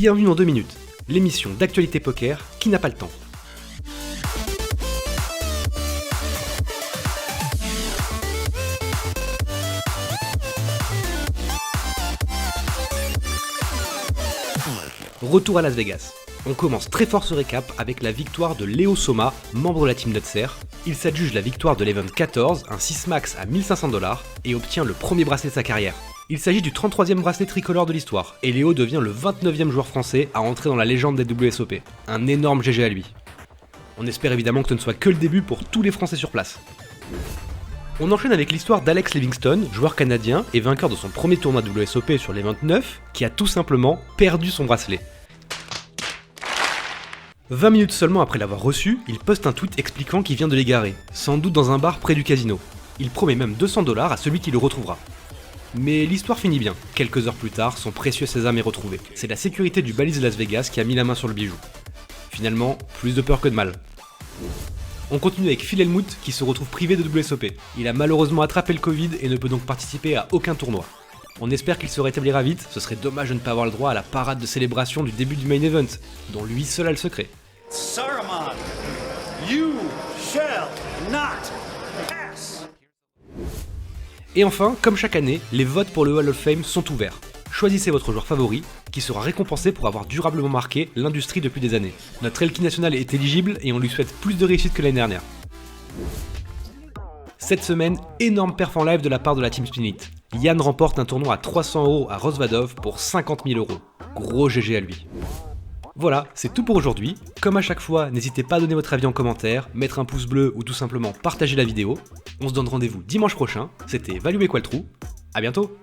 Bienvenue dans 2 minutes, l'émission d'actualité poker qui n'a pas le temps. Retour à Las Vegas. On commence très fort ce récap avec la victoire de Leo Soma, membre de la team Nutser. Il s'adjuge la victoire de l'Event 14, un 6 max à 1500$, et obtient le premier bracelet de sa carrière. Il s'agit du 33e bracelet tricolore de l'histoire, et Léo devient le 29e joueur français à entrer dans la légende des WSOP. Un énorme GG à lui. On espère évidemment que ce ne soit que le début pour tous les Français sur place. On enchaîne avec l'histoire d'Alex Livingston, joueur canadien et vainqueur de son premier tournoi WSOP sur l'Event 9, qui a tout simplement perdu son bracelet. 20 minutes seulement après l'avoir reçu, il poste un tweet expliquant qu'il vient de l'égarer, sans doute dans un bar près du casino. Il promet même 200$ à celui qui le retrouvera. Mais l'histoire finit bien. Quelques heures plus tard, son précieux sésame est retrouvé. C'est la sécurité du balise Las Vegas qui a mis la main sur le bijou. Finalement, plus de peur que de mal. On continue avec Phil Hellmuth qui se retrouve privé de WSOP. Il a malheureusement attrapé le Covid et ne peut donc participer à aucun tournoi. On espère qu'il se rétablira vite, ce serait dommage de ne pas avoir le droit à la parade de célébration du début du main event, dont lui seul a le secret. Saruman, you shall not pass. Et enfin, comme chaque année, les votes pour le Hall of Fame sont ouverts. Choisissez votre joueur favori, qui sera récompensé pour avoir durablement marqué l'industrie depuis des années. Notre Elky national est éligible et on lui souhaite plus de réussite que l'année dernière. Cette semaine, énorme perf en live de la part de la Team Spinit. Yann remporte un tournoi à 300€ à Rosvadov pour 50 000€. Gros GG à lui. Voilà, c'est tout pour aujourd'hui. Comme à chaque fois, n'hésitez pas à donner votre avis en commentaire, mettre un pouce bleu ou tout simplement partager la vidéo. On se donne rendez-vous dimanche prochain. C'était Value Equal True. À bientôt.